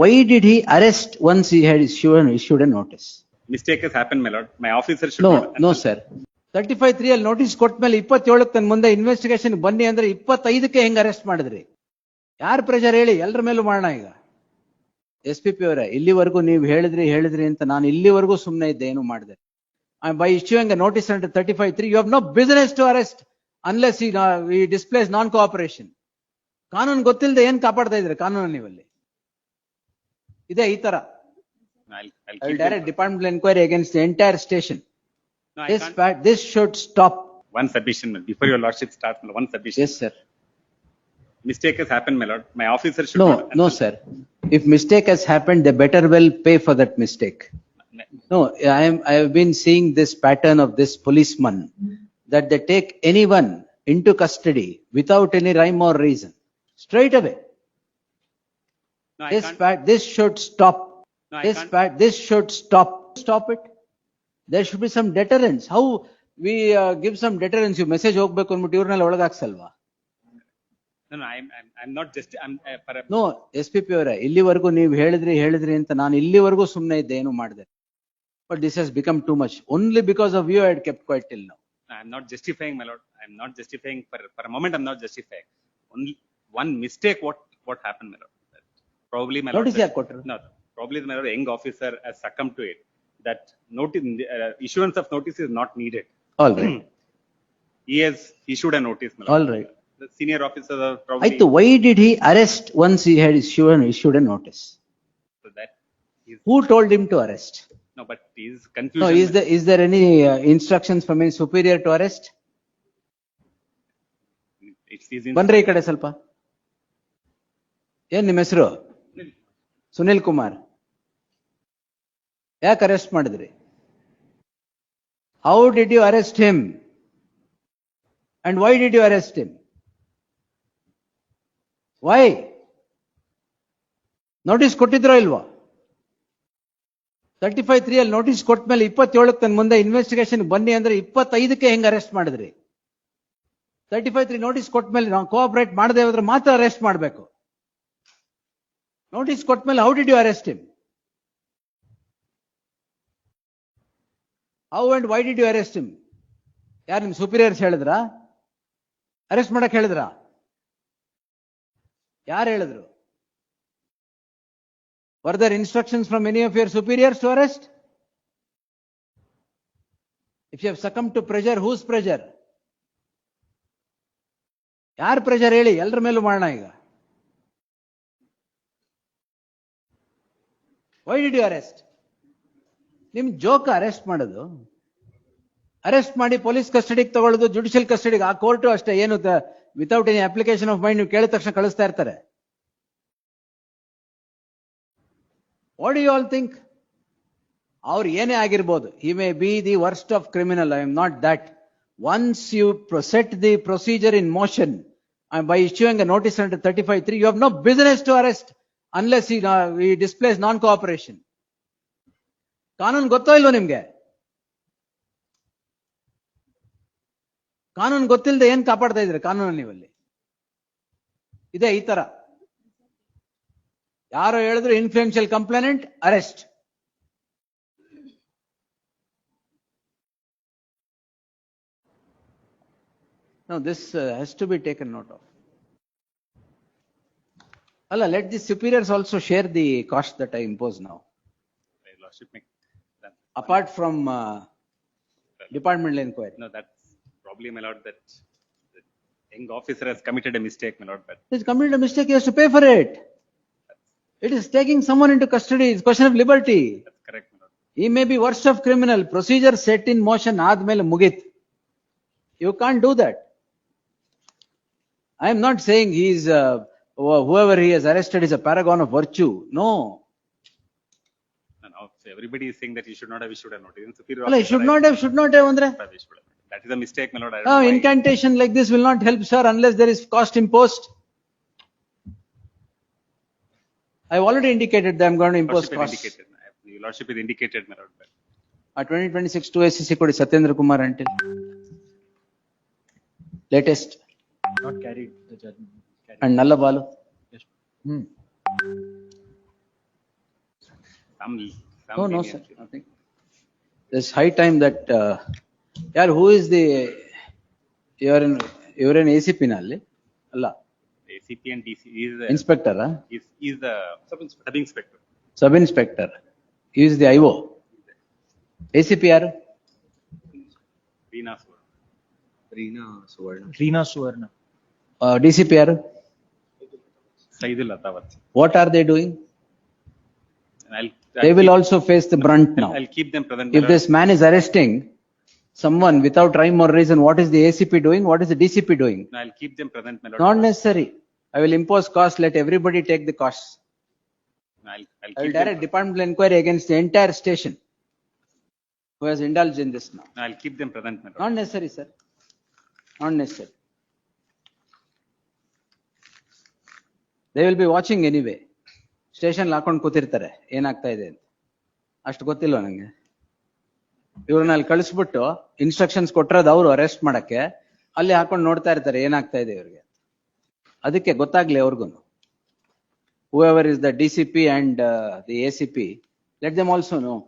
Why did he arrest once he had issued a notice? Mistake has happened, my lord. My officer should No, not. no, sir. 35(3) ಅಲ್ಲಿ notice ಕೊಟ್ಟ ಮೇಲೆ 27ಕ್ಕೆ ತನ್ನ ಮುಂದೆ investigation ಬನ್ನಿ ಅಂದ್ರೆ 25ಕ್ಕೆ ಹೆಂಗ್ ಅರೆಸ್ಟ್ ಮಾಡಿದ್ರಿ? ಯಾರ್ ಪ್ರೆಷರ್ ಹೇಳಿ? ಎಲ್ಲರ ಮೇಲೂ ಮಾಡೋಣ ಈಗ. SPP ಅವರೇ, ಇಲ್ಲಿವರೆಗೂ ನೀವು ಹೇಳಿದ್ರಿ ಅಂತ ನಾನು ಇಲ್ಲಿವರೆಗೂ ಸುಮ್ಮನೆ ಇದ್ದೆ, ಏನು ಮಾಡಿದೆ? By issuing a notice under 35(3), you have no business to arrest unless he displays non-cooperation. ಕಾನೂನು ಗೊತ್ತಿಲ್ಲದೆ ಏನ್ ಕಾಪಾಡ್ತಾ ಇದ್ರೆ ಕಾನೂನು ನೀವಲ್ಲಿ? ಇದೇ ಈ ತರ. I'll direct departmental inquiry against the entire station. No, This should stop. One submission, before your lordship starts, one submission. Yes, sir. Mistake has happened, my lord. My officer should not. No, sir. If mistake has happened, they better well pay for that mistake. No, I have been seeing this pattern of this policeman, that they take anyone into custody without any rhyme or reason, straight away. No, This should stop. No, This should stop. Stop it. There should be some deterrence. How we give some deterrence? You message ಹೋಗ್ಬೇಕು ಅಂದ್ಬಿಟ್ಟು ಇವ್ರನ್ನೆಲ್ಲ ಒಳಗಾಕ್ಸಲ್ವಾ? No, I'm not just. No, SPP ಅವರೇ, ಇಲ್ಲಿವರೆಗೂ ನೀವು ಹೇಳಿದ್ರಿ ಅಂತ ನಾನು ಇಲ್ಲಿವರೆಗೂ ಸುಮ್ಮನೆ ಇದ್ದೆ, ಏನು ಮಾಡಿದೆ? But this has become too much. Only because of you I had kept quiet till now. I'm not justifying, my lord. I'm not justifying for a moment. I'm not justifying. Only one mistake. What happened, my lord? Probably, my lord. Notice ಯಾಕೆ ಕೊಟ್ರು? No, probably, my lord, young officer has succumbed to it. That notice, issuance of notice is not needed. All right. He has issued a notice, my lord. All right. The senior officers are probably. Why did he arrest once he had issued a notice? So that is. Who told him to arrest? No, but is confusion. No, is there any instructions from his superior to arrest? It's his. ಬನ್ರಿ ಈ ಕಡೆ ಸ್ವಲ್ಪ. ಏನ್ ನಿಮ್ಮ ಹೆಸರು? ಸುನಿಲ್ ಕುಮಾರ್. ಯಾಕೆ arrest ಮಾಡಿದ್ರಿ? How did you arrest him? And why did you arrest him? Why? Notice ಕೊಟ್ಟಿದ್ರೋ ಇಲ್ವಾ? 35(3) ಅಲ್ಲಿ ನೋಟಿಸ್ ಕೊಟ್ಟ ಮೇಲೆ 27ಕ್ಕೆ ತನ್ನ ಮುಂದೆ ಇನ್ವೆಸ್ಟಿಗೇಷನ್ ಬನ್ನಿ ಅಂದ್ರೆ 25ಕ್ಕೆ ಹೆಂಗ್ ಅರೆಸ್ಟ್ ಮಾಡಿದ್ರಿ? 35(3) ನೋಟಿಸ್ ಕೊಟ್ಟ ಮೇಲೆ ನಾವು ಕೋಆಪರೇಟ್ ಮಾಡದೆ ಹೋದ್ರೆ ಮಾತ್ರ ಅರೆಸ್ಟ್ ಮಾಡಬೇಕು. ನೋಟಿಸ್ ಕೊಟ್ಟ ಮೇಲೆ how did you arrest him? How and why did you arrest him? ಯಾರು ನಿಮ್ ಸುಪೀರಿಯರ್ಸ್ ಹೇಳಿದ್ರಾ? ಅರೆಸ್ಟ್ ಮಾಡಕ್ ಹೇಳಿದ್ರಾ? ಯಾರು ಹೇಳಿದ್ರು? Were there instructions from any of your superiors to arrest? If you have succumbed to pressure, whose pressure? ಯಾರ್ pressure ಹೇಳಿ? ಎಲ್ಲರ ಮೇಲೂ ಮಾಡೋಣ ಈಗ. Why did you arrest? ನಿಮ್ ಜೋಕ್ ಅರೆಸ್ಟ್ ಮಾಡೋದು, ಅರೆಸ್ಟ್ ಮಾಡಿ ಪೊಲೀಸ್ ಕಸ್ಟಡಿಗೆ ತಗೊಳ್ಳೋದು, ಜುಡಿಷಿಯಲ್ ಕಸ್ಟಡಿಗೆ. ಆ ಕೋರ್ಟು ಅಷ್ಟೇ, ಏನು without any application of mind ನೀವು ಕೇಳಿದ ತಕ್ಷಣ ಕಳಿಸ್ತಾ ಇರ್ತಾರೆ. What do you all think? ಅವ್ರು ಏನೇ ಆಗಿರ್ಬೋದು, he may be the worst of criminal, I am not that. Once you set the procedure in motion by issuing a notice under 35(3), you have no business to arrest unless he displays non-cooperation. ಕಾನೂನು ಗೊತ್ತೋ ಇಲ್ವೋ ನಿಮ್ಗೆ? ಕಾನೂನು ಗೊತ್ತಿಲ್ಲದೆ ಏನ್ ಕಾಪಾಡ್ತಾ ಇದ್ರೆ ಕಾನೂನು ನೀವಲ್ಲಿ? ಇದೇ ಈ ತರ. ಯಾರೋ ಹೇಳಿದ್ರು influential complainant arrest. No, this has to be taken note of. Allah, let the superiors also share the cost that I impose now. Apart from departmental inquiry. No, that's probably, my lord, that the young officer has committed a mistake, my lord. But he's committed a mistake, he has to pay for it. It is taking someone into custody. It's a question of liberty. That's correct, my lord. He may be worst of criminal. Procedure set in motion ಆದ್ಮೇಲೆ ಮುಗಿತ್. You can't do that. I am not saying he is whoever he has arrested is a paragon of virtue. No. No. So everybody is saying that he should not have issued a notice. Superior Well, he should not have andre. That is a mistake, my lord. I don't No, know why. incantation like this will not help, sir, unless there is cost imposed. I have already indicated that I am going to impose costs. Your lordship is indicated, my lord. 2026 2 SCC ಕೊಡಿ Satyendra Kumar until latest. Not carried the judgment. And Nallabalu. Yes. No, sir, nothing. It's high time that, yeah, who is the, you're an ACP ನಲ್ಲಿ? ಅಲ್ಲ. ACP and DC is the Inspector, is the sub inspector. Sub inspector. He is the IO. ACP ಯಾರು? Reena Suvarna. DCP ಯಾರು? Saidul Atawat. What are they doing? I'll They will keep- also face the brunt now. I'll keep them present. If this man is arresting someone without rhyme or reason, what is the ACP doing? What is the DCP doing? I'll keep them present, my lord. Not necessary. I will impose cost, let everybody take the costs. I'll I will keep direct them, departmental inquiry against the entire station who has indulged in this now. I'll keep them present, my lord. Not necessary, sir. Not necessary. They will be watching anyway. Station ಹಾಕೊಂಡು ಕೂತಿರ್ತಾರೆ ಏನಾಗ್ತಾ ಇದೆ ಅಂತ. ಅಷ್ಟು ಗೊತ್ತಿಲ್ವ ನಂಗೆ. ಇವ್ರನ್ನ ಅಲ್ಲಿ ಕಳಿಸ್ಬಿಟ್ಟು instructions ಕೊಟ್ಟಿರೋದು ಅವರು ಅರೆಸ್ಟ್ ಮಾಡಕ್ಕೆ, ಅಲ್ಲಿ ಹಾಕೊಂಡು ನೋಡ್ತಾ ಇರ್ತಾರೆ ಏನಾಗ್ತಾ ಇದೆ ಇವ್ರಿಗೆ. ಅದಕ್ಕೆ ಗೊತ್ತಾಗ್ಲಿ ಅವ್ರಿಗೂ. Whoever is the DCP and the ACP, let them also know.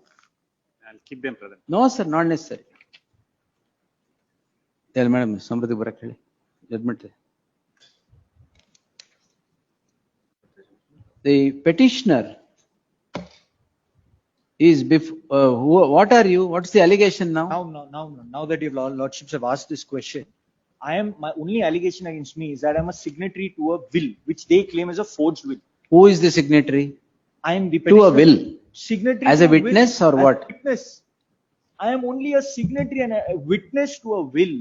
I'll keep them present. No, sir, not necessary. ಹೇಳಿ ಮೇಡಮ್, ಸಮೃದ್ಧಿ ಬರಕ್ ಹೇಳಿ judgement. The petitioner is what are you? What's the allegation now? Now that your lordships have asked this question, my only allegation against me is that I'm a signatory to a will, which they claim is a forged will. Who is the signatory? I am the To a will? signatory As to a witness will, or as what? a witness. I am only a signatory and a witness to a will.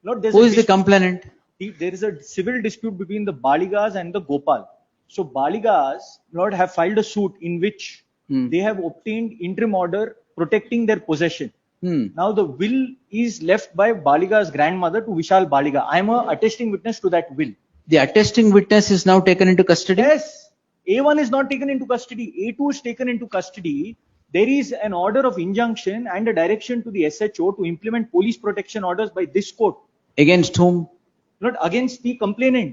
Lord, Who is the complainant? there is a civil dispute between the Baligas and the Gopal. So Baligas, Lord, have filed a suit in which they have obtained interim order protecting their possession. Now the will is left by Baliga's grandmother to Vishal Baliga. I am a attesting witness to that will. The attesting witness is now taken into custody? Yes. A1 is not taken into custody. A2 is taken into custody. There is an order of injunction and a direction to the SHO to implement police protection orders by this court. Against whom? Not against the complainant.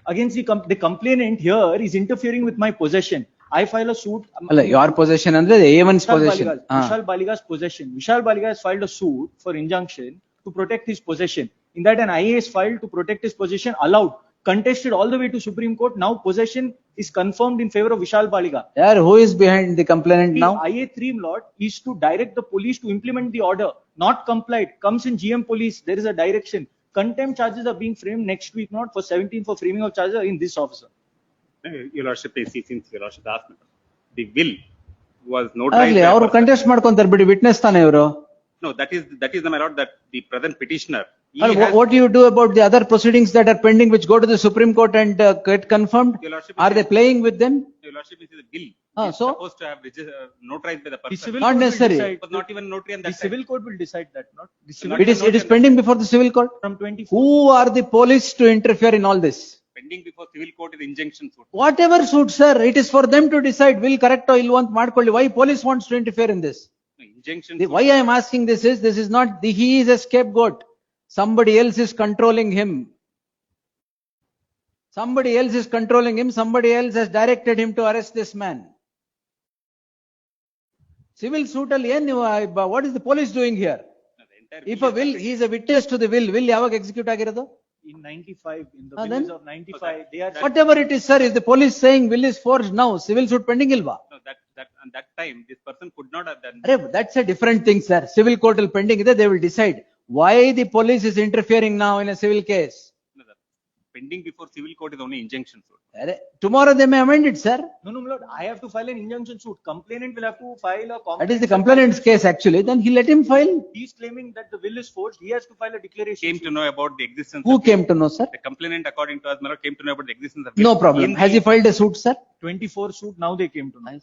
Against the complainant here is interfering with my possession. I file a suit. Alla, your possession andre the A1's possession. Vishal Baliga's possession. Vishal Baliga has filed a suit for injunction to protect his possession. In that, an IA is filed to protect his possession, allowed, contested all the way to Supreme Court. Now possession is confirmed in favor of Vishal Baliga. Yeah, who is behind the complainant The now? IA3 Lord is to direct the police to implement the order. Not complied. Comes in GM police. There is a direction. Contempt charges are being framed next week, not for 17 for framing of charges in this officer. Your lordship, since your lordship asked me, the will was notarized. ಆಗ್ಲಿ, by a ಅವರು person. Contest ಮಾಡ್ಕೊಂತಾರೆ ಬಿಡಿ, witness ತಾನೆ ಇವರು. No, that is the my lord, that the present petitioner. he has- What do you do about the other proceedings that are pending which go to the Supreme Court and get confirmed? Your lordship, Are they playing with them? Your lordship, is a will. Ah, Is so? supposed to have notarized by the The person. civil Not court will necessary. decide. It was not even notary on The that time. civil court will decide that, not the civil It is pending before the civil court. from 24. Who are the police to interfere in all this? Pending before civil court is injunction suit. Whatever suits, sir, it is for them to decide. Will correct or ill want ಮಾಡ್ಕೊಳ್ಳಿ. Why police wants to interfere in this? No, injunction. Why I am asking this is not he is a scapegoat. Somebody else is controlling him. Somebody else is controlling him. Somebody else has directed him to arrest this man. Civil suit ಅಲ್ಲಿ ಏನ್ ನೀವು, what is the police doing here? No, the entire If a will, he is a witness to the will ಯಾವಾಗ execute ಆಗಿರೋದು? In 95, in the then? bills of 95, they are. Whatever it is, sir, if the police saying will is forged now, civil suit pending ilva? No, at that time, this person could not have done. That's a different thing, sir. Civil court will pending ಇದೆ, they will decide. Why the police is interfering now in a civil case? No, the pending before civil court is only injunction suit. Tomorrow they may amend it, sir. No, my lord, I have to file an injunction suit. Complainant will have to file a. That is the complainant's case actually, then he let him file. He is claiming that the will is forged. He has to file a declaration. Came to know about the existence. Who of came to know, sir? The complainant, according to us, my lord, came to know about the existence of. No will. problem. In Has he filed a suit, sir? 24 suit, now they came to know.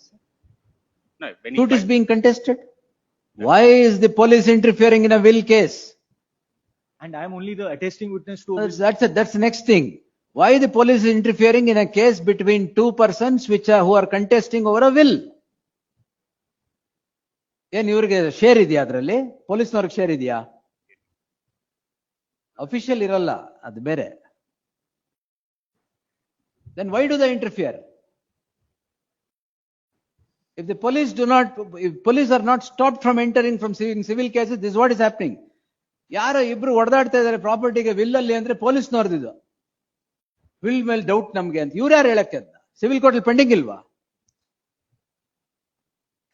No, when he Suit is filed- being contested. Why is the police interfering in a will case? And I am only the attesting witness to. a will. That's the next thing. Why the police is interfering in a case between two persons who are contesting over a will? ಏನ್ ಇವ್ರಿಗೆ share ಇದೆಯಾ ಅದ್ರಲ್ಲಿ? ಪೊಲೀಸ್ನವ್ರಿಗೆ share ಇದೆಯಾ? Official ಇರಲ್ಲ, ಅದು ಬೇರೆ. Then why do they interfere? If the police if police are not stopped from entering from civil cases, this is what is happening. ಯಾರೋ ಇಬ್ರು ಹೊಡೆದಾಡ್ತಾ ಇದಾರೆ ಪ್ರಾಪರ್ಟಿಗೆ ವಿಲ್ ಅಲ್ಲಿ ಅಂದ್ರೆ ಪೊಲೀಸ್ ನೋರ್ದಿದ್ದು ವಿಲ್ ಮೇಲೆ ಡೌಟ್ ನಮ್ಗೆ ಅಂತ ಇವ್ರು ಯಾರು ಹೇಳಕ್ಕೆ ಅಂತ ಸಿವಿಲ್ ಕೋರ್ಟ್ ಅಲ್ಲಿ ಪೆಂಡಿಂಗ್ ಇಲ್ವಾ?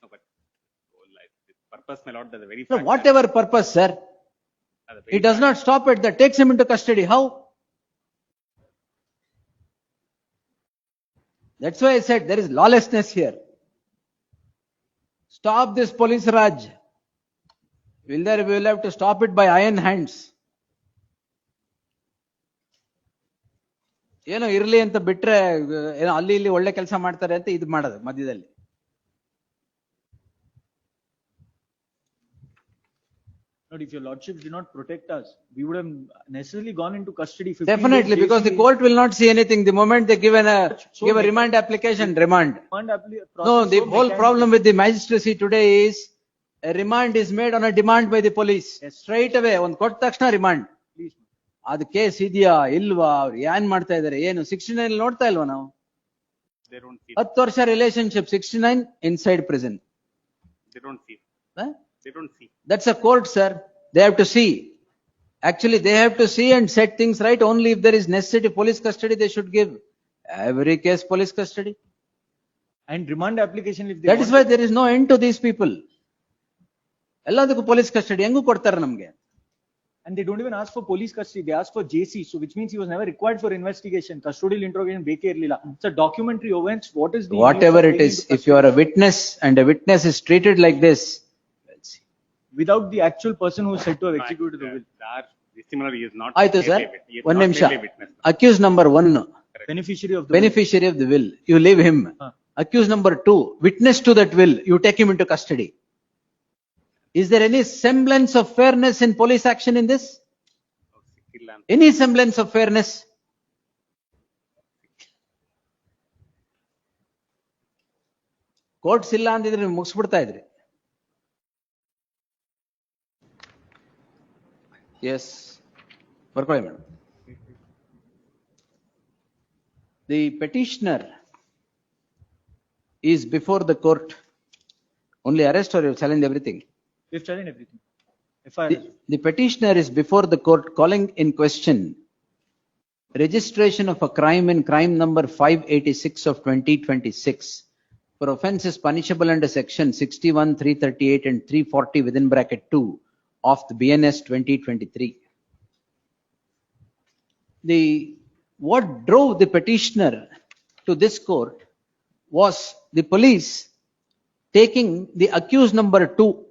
No, but purpose, my lord, the very So fact whatever purpose, sir, it does not stop at that. Takes him into custody. How? That's why I said there is lawlessness here. Stop this police raj. We will have to stop it by iron hands. ಏನೋ ಇರ್ಲಿ ಅಂತ ಬಿಟ್ರೆ ಏನೋ ಅಲ್ಲಿ ಇಲ್ಲಿ ಒಳ್ಳೆ ಕೆಲಸ ಮಾಡ್ತಾರೆ ಅಂತ ಇದು ಮಾಡೋದು ಮಧ್ಯದಲ್ಲಿ. Not if your lordships did not protect us, we would have necessarily gone into custody. 15 Definitely, days, because the court will not see anything. The moment they give a remand application, remand. No, the whole problem with the magistracy today is a remand is made on a demand by the police. Yes. Straight away, ಒಂದು ಕೊಟ್ಟ ತಕ್ಷಣ remand. ಅದು case ಇದೆಯಾ ಇಲ್ವಾ ಅವ್ರು ಏನ್ ಮಾಡ್ತಾ ಇದಾರೆ ಏನು 69 ನೋಡ್ತಾ ಇಲ್ವಾ ನಾವು? they don't see. 10 ವರ್ಷ relationship 69 inside prison. They don't see. Huh? They don't see. That's a court, sir. They have to see. Actually, they have to see and set things right. Only if there is necessity police custody, they should give. Every case police custody. And remand application if they That is why there is no end to these people. ಎಲ್ಲದಕ್ಕೂ police custody ಹೆಂಗೂ ಕೊಡ್ತಾರೆ ನಮ್ಗೆ? And they don't even ask for police custody. They ask for JC. So which means he was never required for investigation. Custodial interrogation ಬೇಕೇ ಇರ್ಲಿಲ್ಲ. It's a documentary events. What is the Whatever it is, if you are a witness and a witness is treated like this, without the actual person who is said to have executed the will. The similar is not. ಆಯ್ತು sir, he is one not ನಿಮಿಷ. merely witness. Accused number 1, Beneficiary of the beneficiary of the will, you leave him. Accused number 2, witness to that will, you take him into custody. Is there any semblance of fairness in police action in this? Any semblance of fairness? Courts ಇಲ್ಲ ಅಂದಿದ್ರೆ ನೀವು ಮುಗಿಸ್ಬಿಡ್ತಾ ಇದ್ರಿ. Yes. ಬರ್ಕೊಳ್ಳಿ madam. The petitioner is before the court. Only arrest or you challenge everything? We've challenged everything. The petitioner is before the court calling in question registration of a crime in crime number 586 of 2026 for offences punishable under section 61, 338 and 340 within bracket 2 of the BNS 2023. What drove the petitioner to this court was the police taking the accused number 2,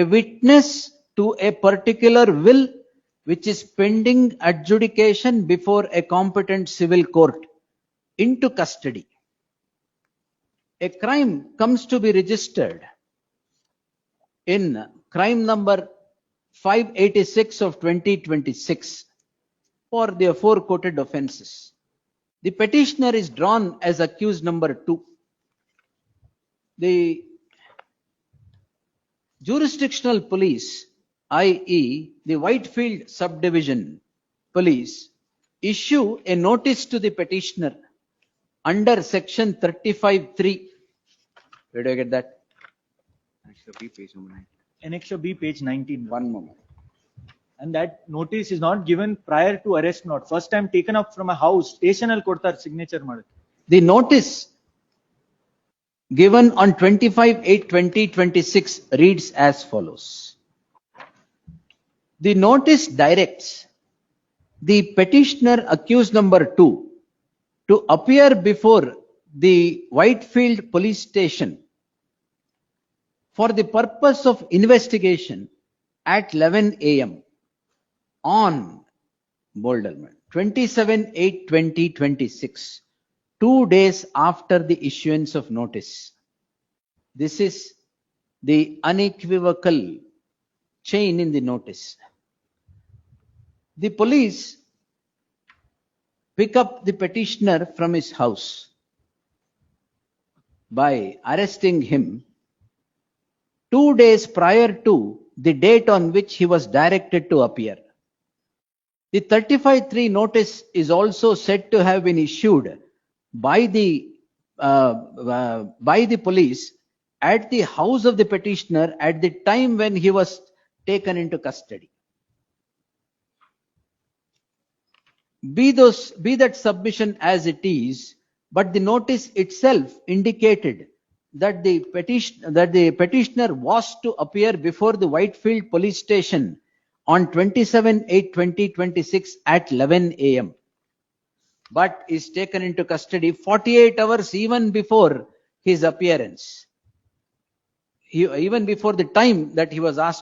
a witness to a particular will which is pending adjudication before a competent civil court, into custody. A crime comes to be registered in crime number 586 of 2026 for the aforequoted offences. The petitioner is drawn as accused number 2. The jurisdictional police, i.e. the Whitefield subdivision police, issue a notice to the petitioner under section 35(3). Where do I get that? Annexure B, page number 19. Annexure B, page 19. One moment. And that notice is not given prior to arrest. Not first time taken up from a house. Station al kodtar signature madutte. The notice given on 25/8/2026 reads as follows. The notice directs the petitioner accused number 2 to appear before the Whitefield police station for the purpose of investigation at 11 a.m. on bold element 27/8/2026, 2 days after the issuance of notice. This is the unequivocal chain in the notice. The police pick up the petitioner from his house by arresting him 2 days prior to the date on which he was directed to appear. The 35(3) notice is also said to have been issued by the police at the house of the petitioner at the time when he was taken into custody. Be that submission as it is, but the notice itself indicated that the petitioner was to appear before the Whitefield police station on 27/8/2026 at 11 a.m. but is taken into custody 48 hours even before his appearance. Even before the time that he was asked